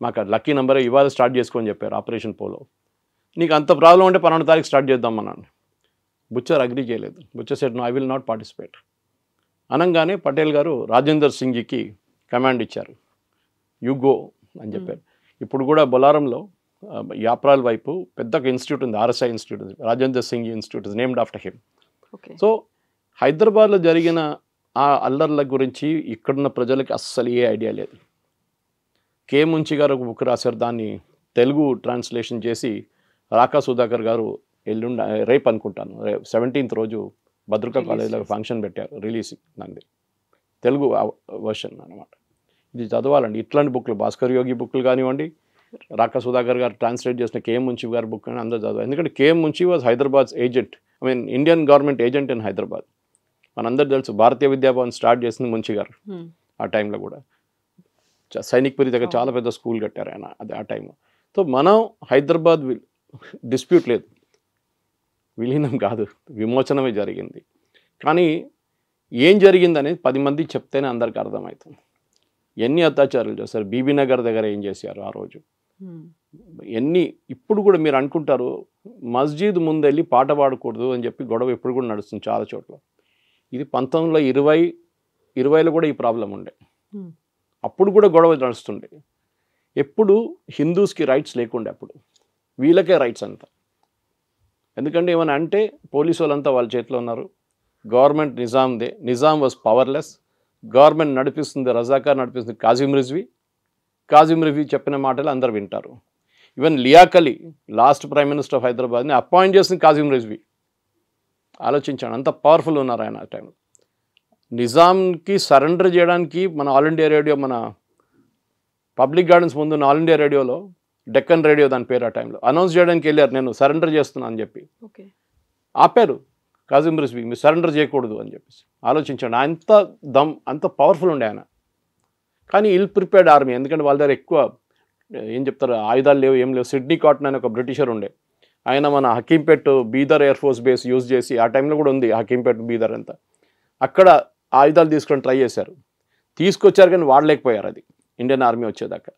B: మాకు లక్కీ నెంబర్ ఇవాళ స్టార్ట్ చేసుకోని చెప్పారు ఆపరేషన్ పోలో. నీకు అంత ప్రాబ్లం ఉంటే 12వ తారీఖు స్టార్ట్ చేద్దాం అన్నాను. బుచ్చర్ అగ్రీ చేయలేదు. Bucher said no, I will not participate. అనగానే పటేల్ గారు రాజేందర్ సింగ్కి కమాండ్ ఇచ్చారు, యు గో అని చెప్పారు. ఇప్పుడు కూడా బొలారంలో యాప్రాల్ వైపు పెద్ద ఇన్స్టిట్యూట్ ఉంది, ఆర్ఎస్ఐ ఇన్స్టిట్యూట్ ఉంది, Rajender Singh institute is named after him. So హైదరాబాద్లో జరిగిన ఆ అల్లర్ల గురించి ఇక్కడున్న ప్రజలకి అస్సలు ఏ ఐడియా లేదు. కే ముంచి గారు ఒక బుక్ రాశారు, దాన్ని తెలుగు ట్రాన్స్లేషన్ చేసి రాకా సుధాకర్ గారు రేపు అనుకుంటాను 17th రోజు భద్రకా కాలేజీలో ఫంక్షన్ పెట్టారు, రిలీజింగ్ దాన్ని, తెలుగు వర్షన్ అనమాట. ఇది చదవాలండి. ఇట్లాంటి బుక్లు, భాస్కర్ యోగి బుక్లు కానివ్వండి, రాకా సుధాకర్ గారు ట్రాన్స్లేట్ చేసిన కేఎం మున్షి గారి బుక్ అని అందరూ చదవాలి. ఎందుకంటే KM Munshi was Hyderabad agent, Indian government agent in Hyderabad. మనందరూ తెలుసు, భారతీయ విద్యాభవన్ స్టార్ట్ చేసింది మున్షి గారు. ఆ టైంలో కూడా సైనిక్పురి దగ్గర చాలా పెద్ద స్కూల్ కట్టారు ఆయన అది ఆ టైంలో. సో మనం హైదరాబాద్ డిస్ప్యూట్ లేదు, విలీనం కాదు, విమోచనమే జరిగింది. కానీ ఏం జరిగిందనేది 10 మంది చెప్తేనే అందరికి అర్థమవుతుంది. ఎన్ని అత్యాచారాలు చేస్తారు, బీబీనగర్ దగ్గర ఏం చేశారు ఆ రోజు, ఎన్ని. ఇప్పుడు కూడా మీరు అనుకుంటారు మస్జిద్ ముందెళ్ళి పాట పాడకూడదు అని చెప్పి గొడవ ఇప్పుడు కూడా నడుస్తుంది చాలా చోట్ల. ఇది 1920లో కూడా ఈ ప్రాబ్లం ఉండే, అప్పుడు కూడా గొడవ నడుస్తుండే. ఎప్పుడు హిందూస్కి రైట్స్ లేకుండే, అప్పుడు వీళ్ళకే రైట్స్ అంతా. ఎందుకంటే ఏమైనా అంటే పోలీసు వాళ్ళంతా వాళ్ళ చేతిలో ఉన్నారు, గవర్నమెంట్ నిజాందే, నిజాం వాజ్ పవర్లెస్, గవర్నమెంట్ నడిపిస్తుంది రజాకార్, నడిపిస్తుంది కాజిం రివ్యూ చెప్పిన మాటలు అందరు వింటారు. Even Liaquat Ali last prime minister of హైదరాబాద్ని అపాయింట్ చేసింది కాజిం రిజ్వీ. ఆలోచించాను, అంత పవర్ఫుల్ ఉన్నారు ఆయన ఆ టైంలో. నిజాంకి సరెండర్ చేయడానికి మన ఆల్ ఇండియా రేడియో, మన పబ్లిక్ గార్డెన్స్ ముందు ఆల్ ఇండియా రేడియోలో, డెక్కన్ రేడియో దాని పేరు, ఆ టైంలో అనౌన్స్ చేయడానికి వెళ్ళారు, నేను సరెండర్ చేస్తున్నాను అని చెప్పి. ఆపారు కాజిం రిజ్వీ, మీరు సరెండర్ చేయకూడదు అని చెప్పేసి. ఆలోచించండి, అంత పవర్ఫుల్ ఉండే ఆయన. కానీ ఇల్ ప్రిపేర్డ్ ఆర్మీ, ఎందుకంటే వాళ్ళ దగ్గర ఎక్కువ ఏం చెప్తారు ఆయుధాలు లేవు, ఏం లేవు. సిడ్నీ కాటన్ అని ఒక బ్రిటిషర్ ఉండే, ఆయన మన Hakimpet Bidar air force base use చేసి, ఆ టైంలో కూడా ఉంది హకీంపేట్ బీదర్ అంతా, అక్కడ ఆయుధాలు తీసుకొని ట్రై చేశారు, తీసుకొచ్చారు కానీ వాడలేకపోయారు అది ఇండియన్ ఆర్మీ వచ్చేదాకా.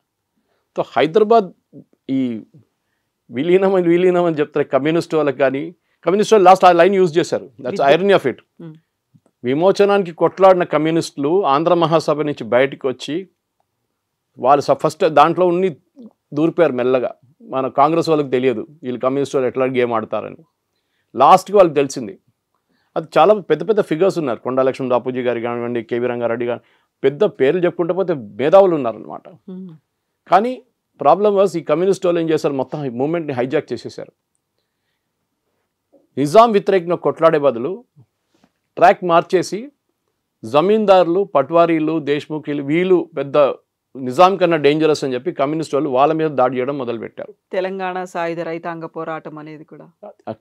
B: సో హైదరాబాద్ ఈ విలీనం అని చెప్తారు కమ్యూనిస్ట్ వాళ్ళకి, కానీ కమ్యూనిస్ట్ వాళ్ళు లాస్ట్ ఆ లైన్ యూజ్ చేశారు. That's irony of it. విమోచనానికి కొట్లాడిన కమ్యూనిస్టులు ఆంధ్ర మహాసభ నుంచి బయటకు వచ్చి వాళ్ళు ఫస్ట్ దాంట్లో ఉండి దూరిపోయారు మెల్లగా. మన కాంగ్రెస్ వాళ్ళకి తెలియదు వీళ్ళు కమ్యూనిస్ట్ వాళ్ళు ఎట్లా గేమ్ ఆడతారని. లాస్ట్కి వాళ్ళకి తెలిసింది. అది చాలా పెద్ద పెద్ద ఫిగర్స్ ఉన్నారు, కొండా లక్ష్మణ్ బాపూజీ గారు కానివ్వండి, కేవీ రంగారెడ్డి గారు, పెద్ద పేర్లు చెప్పుకుంటే పోతే మేధావులు ఉన్నారనమాట. కానీ ప్రాబ్లం వాజ్ ఈ కమ్యూనిస్ట్ వాళ్ళు ఏం చేశారు, మొత్తం మూమెంట్ని హైజాక్ చేసేసారు. నిజాం వ్యతిరేకంగా కొట్లాడే బదులు ట్రాక్ మార్చేసి జమీందారులు, పట్వారీలు, దేశ్ముఖీలు, వీళ్ళు పెద్ద నిజాం కన్నా డేంజరస్ అని చెప్పి కమ్యూనిస్ట్ వాళ్ళు వాళ్ళ మీద దాడి చేయడం మొదలుపెట్టారు.
A: తెలంగాణ సాయుధ రైతాంగ పోరాటం అనేది కూడా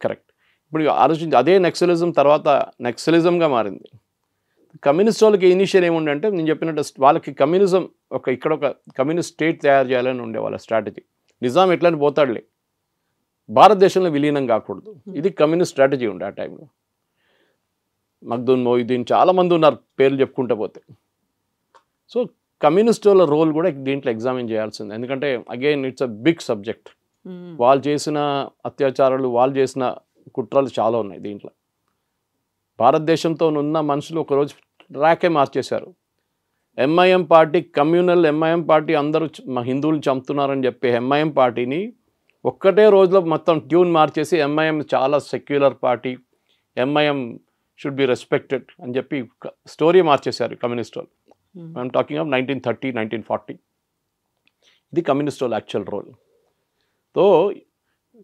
B: కరెక్ట్. ఇప్పుడు ఆలోచించి అదే నక్సలిజం తర్వాత నక్సలిజంగా మారింది. కమ్యూనిస్ట్ వాళ్ళకి ఇనిషియల్ ఏముండే అంటే నేను చెప్పినట్టు వాళ్ళకి కమ్యూనిజం ఇక్కడ ఒక కమ్యూనిస్ట్ స్టేట్ తయారు చేయాలని ఉండే వాళ్ళ స్ట్రాటజీ. నిజాం ఎట్లని పోతాడులే, భారతదేశంలో విలీనం కాకూడదు, ఇది కమ్యూనిస్ట్ స్ట్రాటజీ ఉండే ఆ టైంలో. మగ్దున్ మొయిదీన్ చాలామంది ఉన్నారు పేర్లు చెప్పుకుంటూ పోతే. సో కమ్యూనిస్ట్ వాళ్ళ రోల్ కూడా దీంట్లో ఎగ్జామిన్ చేయాల్సింది, ఎందుకంటే again it's a big subject. వాళ్ళు చేసిన అత్యాచారాలు, వాళ్ళు చేసిన కుట్రలు చాలా ఉన్నాయి దీంట్లో. భారతదేశంతో ఉన్న మనుషులు ఒకరోజు ట్రాకే మార్చేశారు. MIM party, communal MIM party, అందరూ మా హిందువులు చంపుతున్నారని చెప్పి ఎంఐఎం పార్టీని ఒక్కటే రోజులో మొత్తం ట్యూన్ మార్చేసి ఎంఐఎం చాలా secular party, MIM should be respected అని చెప్పి స్టోరీ మార్చేశారు కమ్యూనిస్ట్ వాళ్ళు. I'm talking of 1930, 1940. ఇది కమ్యూనిస్ట్ వాళ్ళ యాక్చువల్ రోల్. సో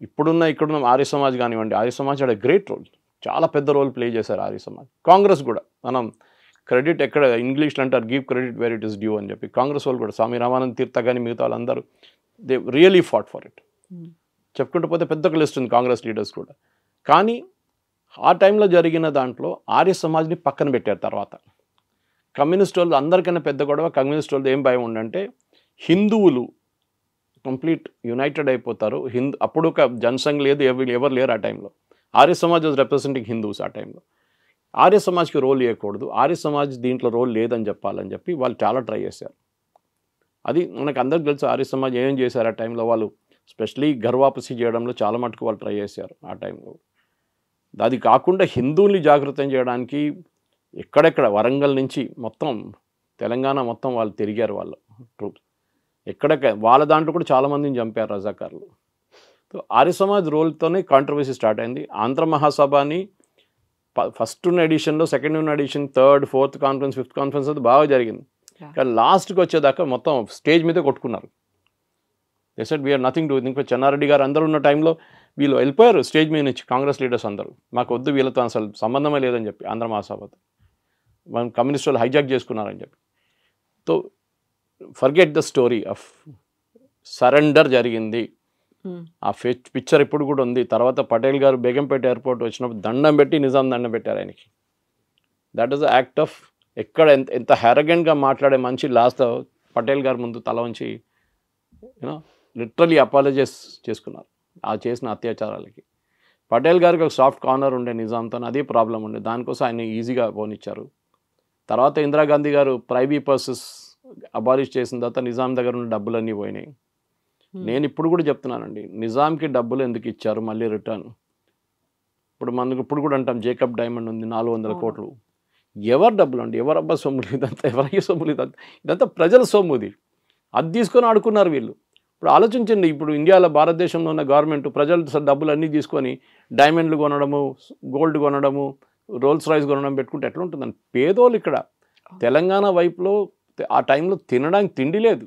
B: ఇక్కడున్న ఆర్య సమాజ్ కానివ్వండి, Arya Samaj had a great role, చాలా పెద్ద రోల్ ప్లే చేశారు ఆర్య సమాజ్. కాంగ్రెస్ కూడా మనం క్రెడిట్ ఎక్కడ ఇంగ్లీష్లో అంటారు give credit where it is due అని చెప్పి, కాంగ్రెస్ వాళ్ళు కూడా స్వామి రామానంద్ తీర్థ కానీ మిగతా వాళ్ళందరూ they really fought for it. చెప్పుకుంటూ పోతే పెద్ద ఒక లిస్ట్ ఉంది కాంగ్రెస్ లీడర్స్ కూడా. కానీ ఆ టైంలో జరిగిన దాంట్లో ఆర్య సమాజ్ని పక్కన పెట్టారు. తర్వాత కమ్యూనిస్ట్ వాళ్ళు అందరికన్నా పెద్ద గొడవ కమ్యూనిస్ట్ వాళ్ళు ఏం భయం ఉండంటే హిందువులు కంప్లీట్ యునైటెడ్ అయిపోతారు. అప్పుడు ఒక జనసంఘ్ లేదు, ఎవరు లేరు ఆ టైంలో. Arya Samaj was representing Hindus ఆ టైంలో. ఆర్య సమాజ్కి రోల్ ఇవ్వకూడదు, ఆర్య సమాజ్ దీంట్లో రోల్ లేదని చెప్పాలని చెప్పి వాళ్ళు చాలా ట్రై చేశారు. అది మనకు అందరికి తెలుసు ఆర్య సమాజ్ ఏం చేశారు ఆ టైంలో. వాళ్ళు స్పెషలీ ఘర్వాపసి చేయడంలో చాలా మటుకు వాళ్ళు ట్రై చేశారు ఆ టైంలో. అది కాకుండా హిందువుల్ని జాగృతం చేయడానికి ఎక్కడెక్కడ వరంగల్ నుంచి మొత్తం తెలంగాణ మొత్తం వాళ్ళు తిరిగారు వాళ్ళ ట్రూప్స్. వాళ్ళ దాంట్లో కూడా చాలామందిని చంపారు రజాకారులు. సో ఆర్య సమాజ్ రోల్తోనే కాంట్రవర్సీ స్టార్ట్ అయింది. ఆంధ్ర మహాసభని ఫస్ట్ ఉన్న ఎడిషన్లో, సెకండ్ ఉన్న edition, third, fourth conference, fifth conference అది బాగా జరిగింది. కానీ లాస్ట్కి వచ్చేదాకా మొత్తం స్టేజ్ మీదే కొట్టుకున్నారు. They said we are nothing to. ఇంకా చెన్నారెడ్డి గారు అందరూ ఉన్న టైంలో వీళ్ళు వెళ్ళిపోయారు స్టేజ్ మీద నుంచి కాంగ్రెస్ లీడర్స్ అందరూ, మాకు వద్దు వీళ్ళతో అసలు సంబంధమే లేదని చెప్పి ఆంధ్ర మహాసభతో మనం కమ్యూనిస్ట్ వాళ్ళు హైజాక్ చేసుకున్నారని చెప్పి. So forget the story of surrender జరిగింది. ఆ పిక్చర్ ఇప్పుడు కూడా ఉంది. తర్వాత పటేల్ గారు బేగంపేట ఎయిర్పోర్ట్ వచ్చినప్పుడు దండం పెట్టి నిజాం దండం పెట్టారు ఆయనకి. That is the act of ఎక్కడ ఎంత హ్యారగెంట్గా మాట్లాడే మనిషి లాస్ట్ పటేల్ గారి ముందు తల ఉంచి యూనో లిటరలీ అపాలజైజ్ చేసుకున్నారు ఆ చేసిన అత్యాచారాలకి. పటేల్ గారికి ఒక సాఫ్ట్ కార్నర్ ఉండే నిజాంతో, అదే ప్రాబ్లం ఉండే, దానికోసం ఆయన ఈజీగా పోనిచ్చారు. తర్వాత ఇందిరాగాంధీ గారు ప్రైవీ పర్సెస్ అబాలిష్ చేసిన తర్వాత నిజాం దగ్గర ఉన్న డబ్బులన్నీ పోయినాయి. నేను ఇప్పుడు కూడా చెప్తున్నానండి, నిజాంకి డబ్బులు ఎందుకు ఇచ్చారు మళ్ళీ రిటర్న్? ఇప్పుడు కూడా అంటాం జేకబ్ డైమండ్ ఉంది 400 కోట్లు. ఎవరు డబ్బులు అండి? ఎవరబ్బా సొమ్ములు ఇదంతా? ఎవరయ్యే సొమ్ములు ఇదంతా ప్రజల సొమ్ముది. అది తీసుకొని ఆడుకున్నారు వీళ్ళు. ఇప్పుడు ఆలోచించండి, ఇప్పుడు ఇండియాలో భారతదేశంలో ఉన్న గవర్నమెంట్ ప్రజల డబ్బులు అన్నీ తీసుకొని డైమండ్లు కొనడము, గోల్డ్ కొనడము, రోల్స్ రాయిస్ కొనడం పెట్టుకుంటే ఎట్లా ఉంటుందండి? పేదోళ్ళు ఇక్కడ తెలంగాణ వైపులో ఆ టైంలో తినడానికి తిండి లేదు.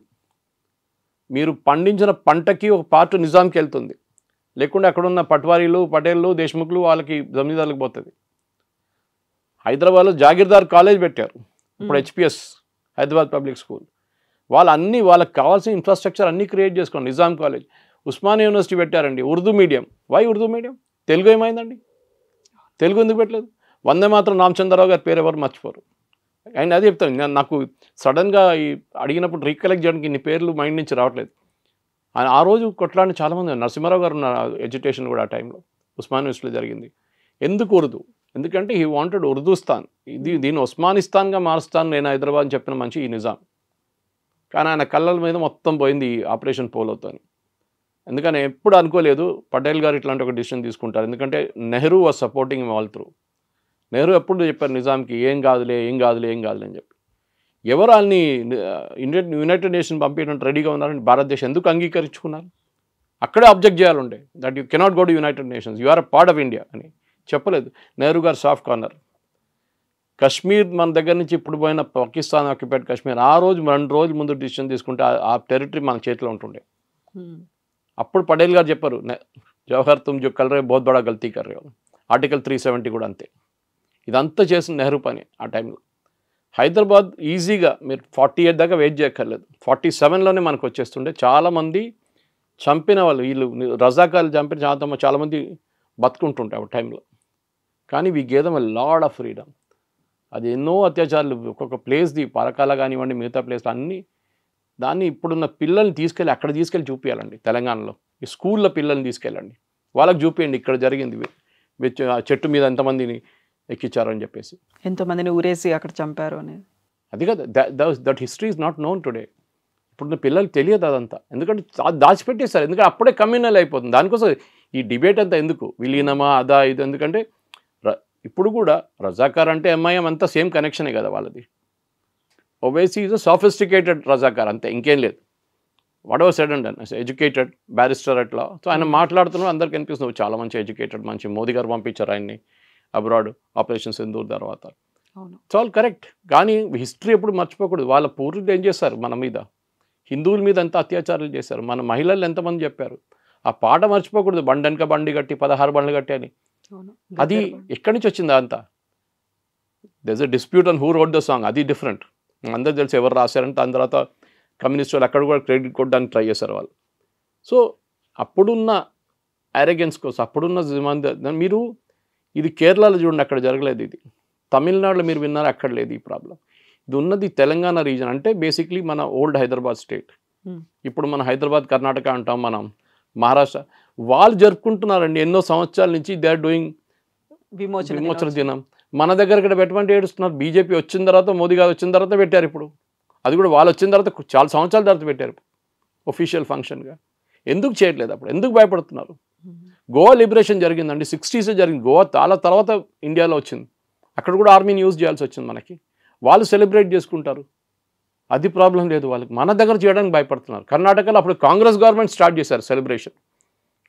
B: మీరు పండించిన పంటకి ఒక పార్ట్ నిజాంకి వెళ్తుంది, లేకుంటే అక్కడున్న పట్వారీలు, పటేళ్ళు, దేశ్ముఖ్లు వాళ్ళకి జమీదారులకు పోతుంది. హైదరాబాద్లో జాగీర్దార్ కాలేజ్ పెట్టారు, ఇప్పుడు హెచ్పిఎస్ హైదరాబాద్ పబ్లిక్ స్కూల్. వాళ్ళకి కావాల్సిన ఇన్ఫ్రాస్ట్రక్చర్ అన్నీ క్రియేట్ చేసుకోండి. నిజాం కాలేజ్, ఉస్మానియా యూనివర్సిటీ పెట్టారండి, Urdu medium. Why Urdu medium? Telugu ఏమైందండి? తెలుగు ఎందుకు పెట్టలేదు? వందే మాత్రం రామచంద్రరావు గారి పేరు ఎవరు మర్చిపోరు. అండ్ అదే చెప్తాను, నాకు సడన్గా ఈ అడిగినప్పుడు రీకలెక్ట్ చేయడానికి ఇన్ని పేర్లు మైండ్ నుంచి రావట్లేదు. ఆ రోజు కొట్లాడిన చాలామంది, నరసింహారావు గారు ఉన్న ఎడ్యుకేషన్ కూడా ఆ టైంలో ఉస్మాన్ యూనివర్సిటీలో జరిగింది. ఎందుకు ఉర్దూ? ఎందుకంటే హీ వాంటెడ్ ఉర్దూస్తాన్, దీన్ని ఉస్మానిస్తాన్గా మారుస్తాను నేను హైదరాబాద్ అని చెప్పిన మంచి ఈ నిజాం. కానీ ఆయన కళ్ళల మీద మొత్తం పోయింది ఈ ఆపరేషన్ పోలోతో. ఎందుకని ఎప్పుడు అనుకోలేదు పటేల్ గారు ఇట్లాంటి ఒక డిసిషన్ తీసుకుంటారు. ఎందుకంటే Nehru was supporting him all through. Nehru ఎప్పుడు చెప్పారు నిజాంకి ఏం కాదులే అని చెప్పి. ఎవరు వాళ్ళని యునైటెడ్ నేషన్ పంపించడం రెడీగా ఉన్నారని భారతదేశం ఎందుకు అంగీకరించుకున్నారు? అక్కడే అబ్జెక్ట్ చేయాలండే, that you cannot go to United Nations, you are a part of India అని చెప్పలేదు. నెహ్రూ గారు సాఫ్ట్ కార్నర్. కశ్మీర్ మన దగ్గర నుంచి ఇప్పుడు పోయిన పాకిస్తాన్ ఆక్యుపైడ్ కశ్మీర్, ఆ రోజు 2 రోజుల ముందు డిసిషన్ తీసుకుంటే ఆ టెరిటరీ మన చేతిలో ఉంటుండే. అప్పుడు పటేల్ గారు చెప్పారు, జవహర్ తుమ్ జో కల్ రే బహుత్ బడా గల్తీ కర్ రే. ఆర్టికల్ 370 కూడా అంతే. ఇదంతా చేసిన నెహ్రూ పని ఆ టైంలో. హైదరాబాద్ ఈజీగా మీరు 48 దాకా వెయిట్ చేయక్కర్లేదు, 47లోనే మనకు వచ్చేస్తుండే. చాలామంది చంపిన వాళ్ళు, వీళ్ళు రజాకాలు చంపిన చాలామంది బతుకుంటుంటాయి ఆ టైంలో. కానీ we gave them a lot of freedom. అది ఎన్నో అత్యాచారాలు ఒక్కొక్క ప్లేస్ది, పరకాల కానివ్వండి, మిగతా ప్లేస్లు అన్నీ, దాన్ని ఇప్పుడున్న పిల్లల్ని తీసుకెళ్ళి అక్కడ తీసుకెళ్ళి చూపించాలండి. తెలంగాణలో ఈ స్కూల్లో పిల్లల్ని తీసుకెళ్ళండి, వాళ్ళకి చూపించండి ఇక్కడ జరిగింది, చెట్టు మీద ఎంతమందిని ఎక్కించారని చెప్పేసి,
A: ఎంతోమందిని ఊరేసి అక్కడ చంపారు అనేది.
B: అది కదా, that history is not known today. ఇప్పుడు పిల్లలకి తెలియదు అదంతా, ఎందుకంటే దాచిపెట్టేస్తారు. ఎందుకంటే అప్పుడే కమ్యూనల్ అయిపోతుంది. దానికోసం ఈ డిబేట్ అంతా ఎందుకు, విలీనమా అదా ఇది, ఎందుకంటే ఇప్పుడు కూడా రజాకార్ అంటే ఎంఐఎం అంతా సేమ్ కనెక్షనే కదా వాళ్ళది. Owaisi is a sophisticated Razakar అంతే, ఇంకేం లేదు. What ever said and educated barrister అట్లా. సో ఆయన మాట్లాడుతున్నారు, అందరికి అనిపిస్తుంది చాలా మంచి ఎడ్యుకేటెడ్, మంచి. మోదీ గారు పంపించారు ఆయన్ని అబ్రాడ్ ఆపరేషన్ సింధూర్ తర్వాత. It's all correct. కానీ హిస్టరీ ఎప్పుడు మర్చిపోకూడదు. వాళ్ళ పూర్వీకులు ఏం చేస్తారు మన మీద, హిందువుల మీద ఎంత అత్యాచారాలు చేశారు, మన మహిళలు ఎంతమంది చెప్పారు. ఆ పాట మర్చిపోకూడదు, బండెనక బండి కట్టి 16 బండ్లు కట్టి అని. అది ఎక్కడి నుంచి వచ్చింది అంతా? There is a dispute on who road the song, అది డిఫరెంట్. అందరూ తెలిసి ఎవరు రాశారంటే దాని తర్వాత కమ్యూనిస్ట్ వాళ్ళు అక్కడ కూడా క్రెడిట్ కొట్టడానికి ట్రై చేశారు వాళ్ళు. సో అప్పుడున్న అరెగెన్స్ కోసం, అప్పుడున్న మీరు ఇది కేరళలో చూడండి, అక్కడ జరగలేదు. ఇది తమిళనాడులో మీరు విన్నారు, అక్కడ లేదు ఈ ప్రాబ్లం. ఇది ఉన్నది తెలంగాణ రీజన్, అంటే బేసిక్లీ మన ఓల్డ్ హైదరాబాద్ స్టేట్. ఇప్పుడు మన హైదరాబాద్ కర్ణాటక అంటాం, మనం మహారాష్ట్ర. వాళ్ళు జరుపుకుంటున్నారండి ఎన్నో సంవత్సరాల నుంచి. దే ఆర్ డూయింగ్ విమోచన దినం. మన దగ్గర ఇక్కడ పెట్టమంటే ఏడుస్తున్నారు. బీజేపీ వచ్చిన తర్వాత, మోదీ గారు వచ్చిన తర్వాత పెట్టారు. ఇప్పుడు అది కూడా వాళ్ళు వచ్చిన తర్వాత చాలా సంవత్సరాల తర్వాత పెట్టారు ఒఫీషియల్ ఫంక్షన్గా. ఎందుకు చేయట్లేదు అప్పుడు? ఎందుకు భయపడుతున్నారు? గోవా లిబరేషన్ జరిగిందండి, 60s జరిగింది. గోవా చాలా తర్వాత ఇండియాలో వచ్చింది. అక్కడ కూడా ఆర్మీని యూజ్ చేయాల్సి వచ్చింది మనకి. వాళ్ళు సెలబ్రేట్ చేసుకుంటారు, అది ప్రాబ్లం లేదు వాళ్ళకి. మన దగ్గర చేయడానికి భయపడుతున్నారు. కర్ణాటకలో అప్పుడు కాంగ్రెస్ గవర్నమెంట్ స్టార్ట్ చేశారు సెలబ్రేషన్,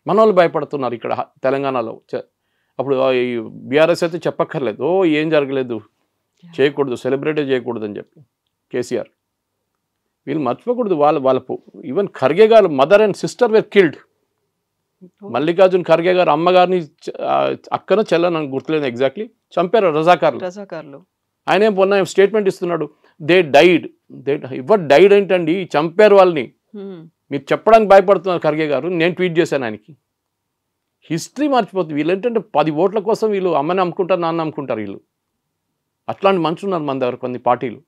B: మన వాళ్ళు భయపడుతున్నారు. ఇక్కడ తెలంగాణలో అప్పుడు ఈ బీఆర్ఎస్ అయితే చెప్పక్కర్లేదు, ఓ ఏం జరగలేదు, చేయకూడదు, సెలబ్రేటే చేయకూడదు అని చెప్పి కేసీఆర్. వీళ్ళు మర్చిపోకూడదు, వాళ్ళ even Kharge garu mother and sister were killed. Mallikarjun Kharge garu అమ్మగారిని అక్కన చెల్లెని గుర్తులేదు ఎగ్జాక్ట్లీ చంపారు రజాకార్లు.
A: రజాకార్లు.
B: ఆయన ఏం పొన్న స్టేట్మెంట్ ఇస్తున్నాడు, దే డైడ్. ఎవరు డైడ్ ఏంటండి, చంపారు వాళ్ళని. మీరు చెప్పడానికి భయపడుతున్నారు ఖర్గే గారు. నేను ట్వీట్ చేశాను ఆయనకి. హిస్టరీ మర్చిపోతుంది. వీళ్ళు ఏంటంటే 10 ఓట్ల కోసం వీళ్ళు అమ్మని అమ్ముకుంటారు, నాన్న అమ్ముకుంటారు వీళ్ళు. అట్లాంటి మనుషులు ఉన్నారు మన దగ్గర కొన్ని పార్టీలు.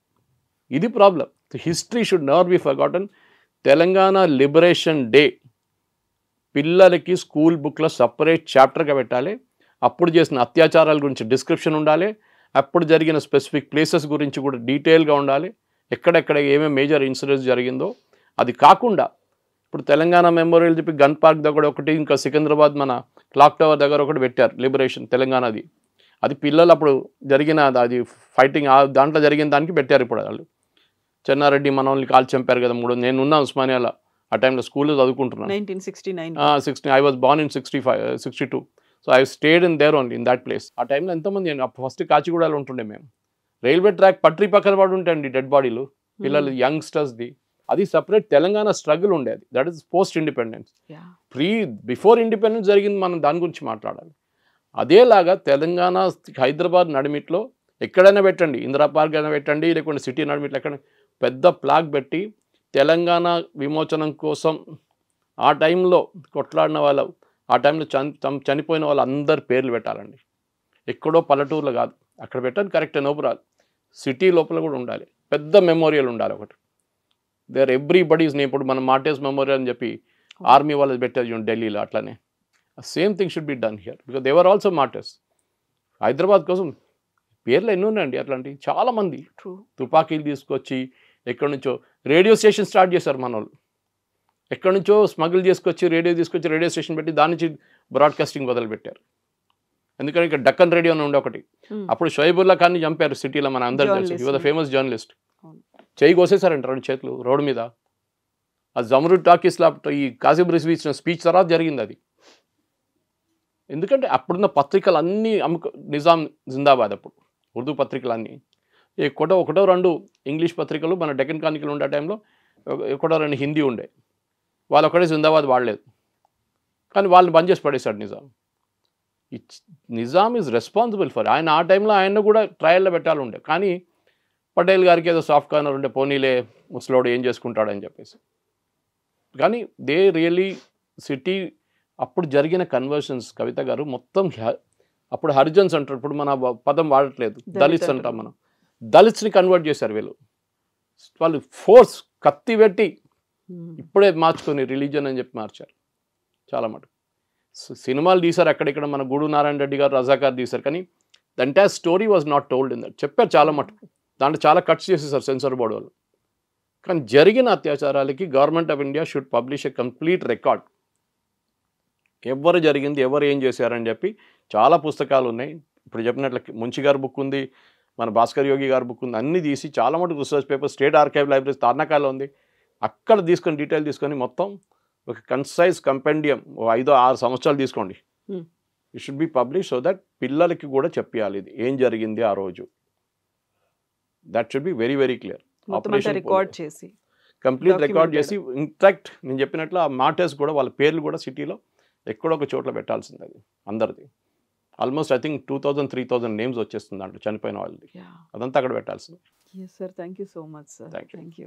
B: ఇది problem. History should never be forgotten. Telangana liberation day పిల్లలకి స్కూల్ బుక్లో సపరేట్ చాప్టర్గా పెట్టాలి. అప్పుడు చేసిన అత్యాచారాల గురించి డిస్క్రిప్షన్ ఉండాలి. అప్పుడు జరిగిన స్పెసిఫిక్ ప్లేసెస్ గురించి కూడా డీటెయిల్గా ఉండాలి. ఎక్కడెక్కడ ఏమేమి మేజర్ ఇన్సిడెంట్స్ జరిగిందో. అది కాకుండా ఇప్పుడు తెలంగాణ మెమోరియల్ చెప్పి గన్ పార్క్ దగ్గర ఒకటి, ఇంకా సికింద్రాబాద్ మన క్లాక్ టవర్ దగ్గర ఒకటి పెట్టారు లిబరేషన్ తెలంగాణది. అది పిల్లలు అప్పుడు జరిగిన అది ఫైటింగ్ దాంట్లో జరిగిన దానికి పెట్టారు. ఇప్పుడు వాళ్ళు చెన్నారెడ్డి మనల్ని కాల్ చంపారు కదా 3. నేను ఉన్నాను ఉస్మానియాలో ఆ టైంలో స్కూల్లో చదువుకుంటున్నాను.
A: 1969.
B: I was born in 62. So I stayed in there only in that place. ఆ టైంలో ఎంతమంది, ఫస్ట్ కాచిగూడలో ఉంటుండే మేము. రైల్వే ట్రాక్ పట్రీ పక్కన పడి ఉంటాయండి డెడ్ బాడీలు పిల్లలు, యంగ్స్టర్స్ది. అది సపరేట్ తెలంగాణ స్ట్రగుల్ ఉండేది. That is post independence. Before independence జరిగింది, మనం దాని గురించి మాట్లాడాలి. అదేలాగా తెలంగాణ హైదరాబాద్ నడిమిట్లో ఎక్కడైనా పెట్టండి, ఇందిరా పార్క్ అయినా పెట్టండి, లేకుంటే సిటీ నడిమిట్లో ఎక్కడ పెద్ద ప్లాగ్ పెట్టి తెలంగాణ విమోచనం కోసం ఆ టైంలో కొట్లాడిన వాళ్ళు, ఆ టైంలో చనిపోయిన వాళ్ళు అందరి పేర్లు పెట్టాలండి. ఎక్కడో పల్లెటూరులో కాదు, అక్కడ పెట్టండి కరెక్టే, నోపురాలు. సిటీ లోపల కూడా ఉండాలి, పెద్ద మెమోరియల్ ఉండాలి ఒకటి. There everybody's name. ఇప్పుడు మనం మార్టేస్ మెమోరియల్ అని చెప్పి ఆర్మీ వాళ్ళది పెట్టారు ఢిల్లీలో, అట్లనే same thing should be done here because they were also martyrs. Hyderabad కోసం పేర్లు ఎన్ని ఉన్నాయండి అట్లాంటివి. చాలామంది తుపాకీలు తీసుకొచ్చి ఎక్కడి నుంచో రేడియో స్టేషన్ స్టార్ట్ చేశారు మన వాళ్ళు. ఎక్కడి నుంచో స్మగుల్ చేసుకొచ్చి రేడియో స్టేషన్ పెట్టి దాని నుంచి బ్రాడ్కాస్టింగ్ మొదలుపెట్టారు. ఎందుకంటే ఇక్కడ డక్కన్ రేడియో అని ఉండే ఒకటి. అప్పుడు షోయబుల్లా ఖాన్ని చంపారు సిటీలో, మన అందరూ తెలుసు. హి వాజ్ ద ఫేమస్ జర్నలిస్ట్. చేయి కోసేశారంట 2 చేతులు రోడ్డు మీద. ఆ జమరుద్ టాకీస్లో ఈ కాసిం రిజ్వీ ఇచ్చిన స్పీచ్ తర్వాత జరిగింది అది. ఎందుకంటే అప్పుడున్న పత్రికలు అన్నీ నిజాం జిందాబాద్. అప్పుడు ఉర్దూ పత్రికలన్నీ ఒకటో 2 ఇంగ్లీష్ పత్రికలు, మన డెక్కన్ క్రానికల్ ఉండే టైంలో ఒకటో 2 హిందీ ఉండే. వాళ్ళు ఒకటే జిందాబాద్ వాడలేదు, కానీ వాళ్ళు బంద్ చేసి పడేశాడు Nizam. Nizam is responsible for. ఆయన ఆ టైంలో ఆయన కూడా ట్రయల్లో పెట్టాలి ఉండే, కానీ పటేల్ గారికి ఏదో సాఫ్ట్ కార్నర్ ఉండే, పోనీలే ముసలోడు ఏం చేసుకుంటాడని చెప్పేసి. కానీ దే రియలీ సిటీ అప్పుడు జరిగిన కన్వర్షన్స్ కవిత గారు మొత్తం అప్పుడు హరిజన్స్ అంటారు, ఇప్పుడు మన పదం వాడట్లేదు, దళిత్స్ అంటాం మనం. దళిత్స్ని కన్వర్ట్ చేశారు వీళ్ళు. వాళ్ళు ఫోర్స్ కత్తి పెట్టి ఇప్పుడే మార్చుకొని రిలీజన్ అని చెప్పి మార్చారు చాలా మటుకు. సినిమాలు తీశారు అక్కడిక్కడ, మన గూడు నారాయణ రెడ్డి గారు రజాకార్ తీశారు, కానీ the entire story was not told in that. చెప్పారు చాలా మటుకు, దాంట్లో చాలా కట్స్ చేసేసారు సెన్సార్ బోర్డు వాళ్ళు. కానీ జరిగిన అత్యాచారాలకి government of India should publish a complete record. ఎవరు జరిగింది, ఎవరు ఏం చేశారని చెప్పి చాలా పుస్తకాలు ఉన్నాయి. ఇప్పుడు చెప్పినట్లు ముంచి గారి బుక్ ఉంది, మన భాస్కర్ యోగి గారి బుక్ ఉంది. అన్నీ తీసి చాలా మటుకు research paper state archive library తార్నాకాలో ఉంది, అక్కడ తీసుకొని డీటెయిల్ తీసుకొని మొత్తం ఒక కన్సైజ్ కంపెండియం 5-6 సంవత్సరాలు తీసుకోండి. It should be publish so that పిల్లలకి కూడా చెప్పాలి ఇది ఏం జరిగింది ఆ రోజు. That should be very very clear. Complete record చేసి ఇన్ఫాక్ట్ నేను చెప్పినట్లు ఆ మార్టర్స్ కూడా వాళ్ళ పేర్లు కూడా సిటీలో ఎక్కడో ఒక చోట్ల పెట్టాల్సింది. అది అందరిది ఆల్మోస్ట్ ఐ థింక్ 2000-3000 నేమ్స్ వచ్చేస్తుంది దాంట్లో చనిపోయిన వాళ్ళది. అదంతా అక్కడ పెట్టాల్సింది.
A: Yes sir, thank you so much sir.
B: Thank you.
A: Thank you.